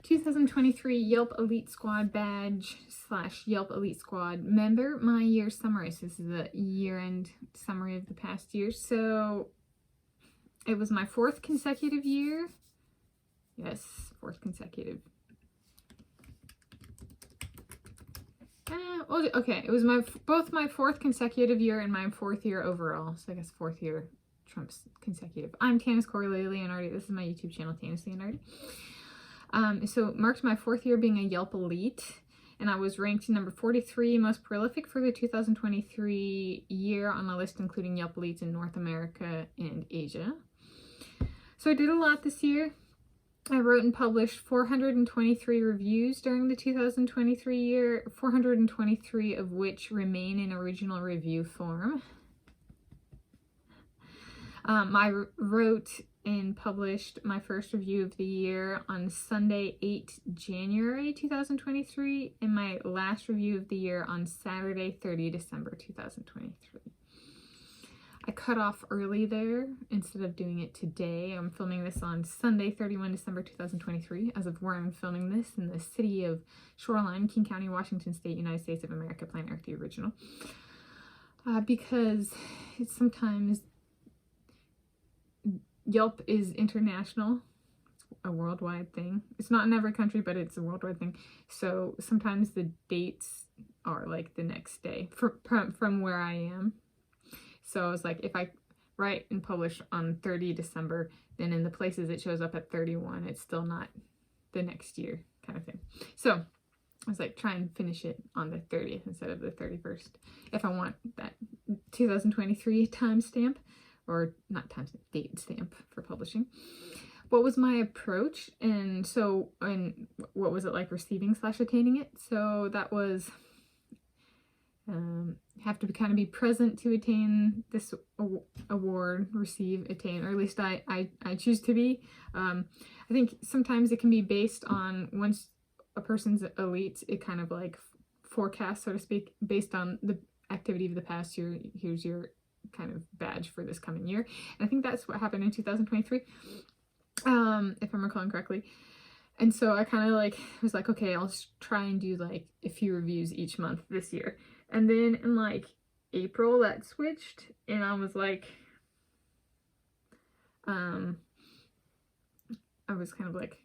2023 Yelp Elite Squad Badge / Yelp Elite Squad Member. My year summary. So this is a year-end summary of the past year. So it was my 4th consecutive year. Yes, 4th consecutive. Okay, it was both my 4th consecutive year and my 4th year overall. So I guess 4th year trumps consecutive. I'm Tanis Coralee Leonhardi. This is my YouTube channel, Tanis Leonhardi. So it marked my 4th year being a Yelp Elite, and I was ranked number 43 most prolific for the 2023 year on a list including Yelp Elites in North America and Asia. So I did a lot this year. I wrote and published 423 reviews during the 2023 year, 423 of which remain in original review form. I wrote and published my first review of the year on Sunday, 8 January 2023, and my last review of the year on Saturday, 30 December 2023. I cut off early there instead of doing it today. I'm filming this on Sunday, 31 December 2023, as of where I'm filming this in the city of Shoreline, King County, Washington State, United States of America, Planet Earth, the original. Because it's sometimes Yelp is international. It's a worldwide thing. It's not in every country, but it's a worldwide thing. So sometimes the dates are like the next day from where I am. So I was like, if I write and publish on 30 December, then in the places it shows up at 31, it's still not the next year kind of thing. So I was like, try and finish it on the 30th instead of the 31st if I want that 2023 timestamp, or not timestamp, date stamp for publishing. What was my approach? And what was it like receiving / attaining it? So that was have to kind of be present to attain this award, receive, attain, or at least I choose to be. I think sometimes it can be based on, once a person's elite, it kind of like forecasts, so to speak, based on the activity of the past year. Here's your kind of badge for this coming year. And I think that's what happened in 2023, if I'm recalling correctly. And so I kind of like was like, okay, I'll try and do like a few reviews each month this year. And then in like April that switched, and I was like, I was kind of like,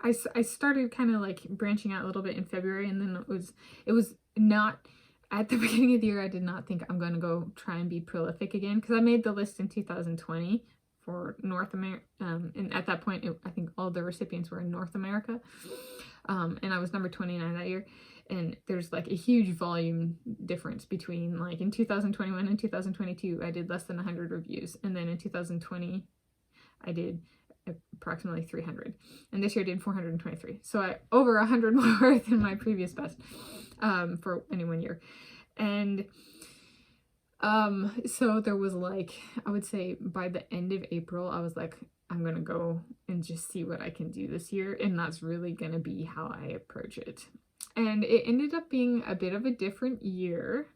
I started kind of like branching out a little bit in February, and then it was not, at the beginning of the year, I did not think I'm going to go try and be prolific again, because I made the list in 2020 for North America, and at that point, I think all the recipients were in North America, and I was number 29 that year. And there's like a huge volume difference between, like, in 2021 and 2022, I did less than 100 reviews. And then in 2020, I did approximately 300. And this year I did 423. So I over 100 more than my previous best for any one year. And so there was like, I would say by the end of April, I was like, I'm going to go and just see what I can do this year. And that's really going to be how I approach it. And it ended up being a bit of a different year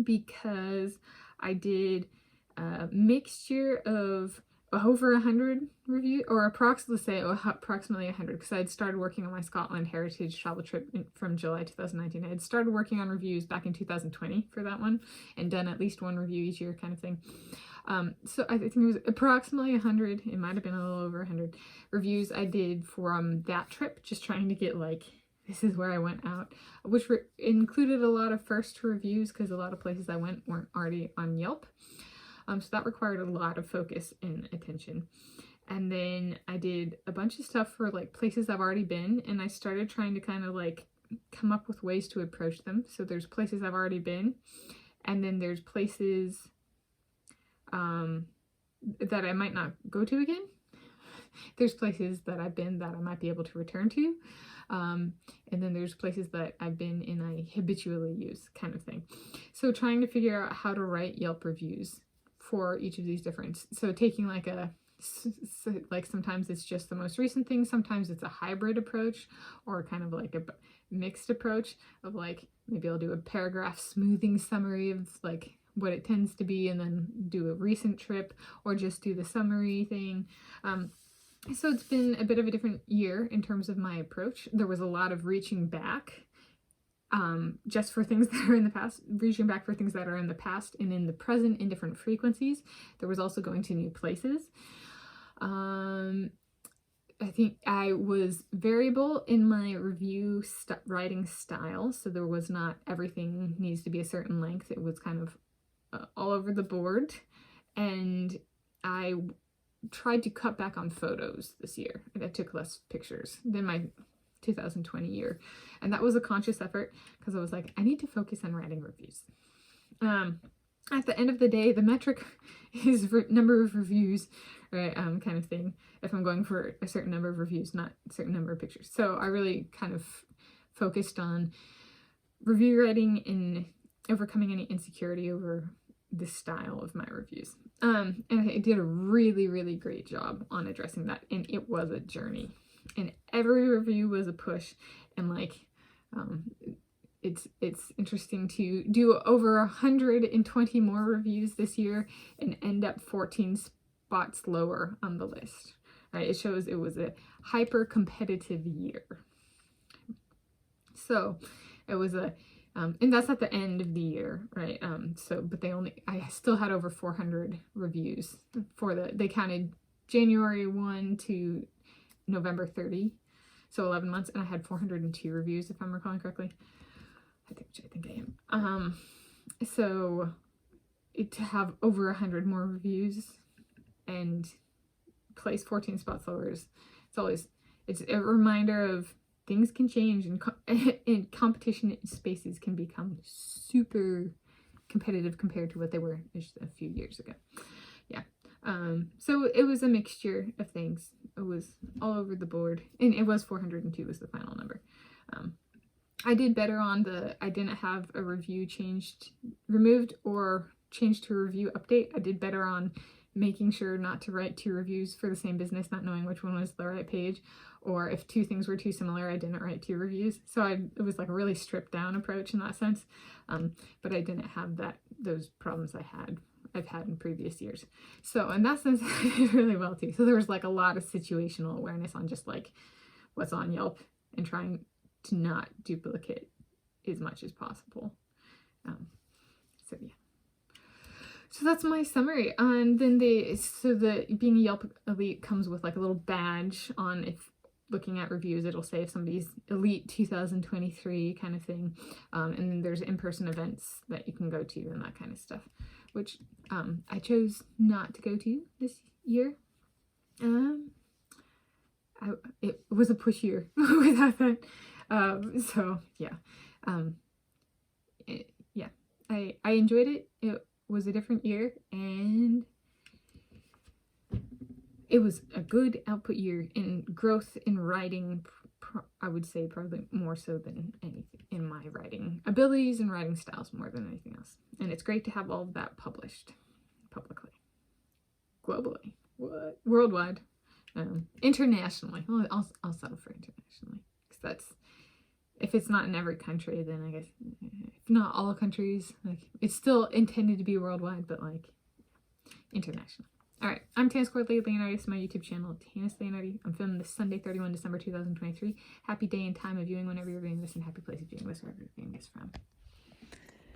because I did a mixture of over 100 reviews, or approximately 100, because I had started working on my Scotland Heritage travel trip from July 2019. I had started working on reviews back in 2020 for that one, and done at least one review each year kind of thing. So I think it was approximately 100, it might have been a little over 100 reviews I did for that trip, just trying to get like, this is where I went out, which included a lot of first reviews because a lot of places I went weren't already on Yelp. So that required a lot of focus and attention. And then I did a bunch of stuff for like places I've already been, and I started trying to kind of like come up with ways to approach them. So there's places I've already been, and then there's places that I might not go to again. There's places that I've been that I might be able to return to. And then there's places that I've been and I habitually use, kind of thing. So trying to figure out how to write Yelp reviews for each of these different, so taking like sometimes it's just the most recent thing, sometimes it's a hybrid approach, or kind of like a mixed approach of like, maybe I'll do a paragraph smoothing summary of like what it tends to be, and then do a recent trip, or just do the summary thing. So it's been a bit of a different year in terms of my approach. There was a lot of reaching back, just for things that are in the past, reaching back for things that are in the past and in the present in different frequencies. There was also going to new places. I think I was variable in my review writing style, so there was not everything needs to be a certain length. It was kind of all over the board, and I tried to cut back on photos this year. I took less pictures than my 2020 year, and that was a conscious effort because I was like, I need to focus on writing reviews. At the end of the day, the metric is number of reviews, right? Kind of thing. If I'm going for a certain number of reviews, not a certain number of pictures. So I really kind of focused on review writing and overcoming any insecurity over the style of my reviews. And I did a really, really great job on addressing that. And it was a journey. And every review was a push. And like, it's interesting to do over 120 more reviews this year and end up 14 spots lower on the list. Right? It shows it was a hyper competitive year. So it was a, and that's at the end of the year, right? But I still had over 400 reviews they counted January 1 to November 30. So 11 months, and I had 402 reviews, if I'm recalling correctly. I think I am. So to have over 100 more reviews and place 14 spots lower it's a reminder of things can change, and competition spaces can become super competitive compared to what they were just a few years ago. Yeah. So it was a mixture of things. It was all over the board, and it was 402 was the final number. I did better on I didn't have a review removed or changed to a review update. I did better on making sure not to write 2 reviews for the same business, not knowing which one was the right page, or if 2 things were too similar, I didn't write 2 reviews. So it was like a really stripped down approach in that sense. But I didn't have those problems I've had in previous years. So in that sense, I did really well too. So there was like a lot of situational awareness on just like what's on Yelp and trying to not duplicate as much as possible. So yeah. So that's my summary. And then being a Yelp Elite comes with like a little badge on, if looking at reviews, it'll say if somebody's Elite 2023 kind of thing. And then there's in-person events that you can go to and that kind of stuff, which I chose not to go to this year. It was a push year without that. So yeah. I enjoyed it. It was a different year, and it was a good output year in growth in writing. I would say probably more so than anything in my writing abilities and writing styles more than anything else. And it's great to have all of that published publicly, globally, worldwide, internationally. Well, I'll settle for internationally, because if it's not in every country, then I guess if not all countries, like it's still intended to be worldwide, but like international. All right, I'm Tanis Coralee Leonhardi. This is my YouTube channel, Tanis Leonhardi. I'm filming this Sunday, 31 December 2023. Happy day and time of viewing whenever you're viewing this, and happy place of viewing this wherever you're viewing this from.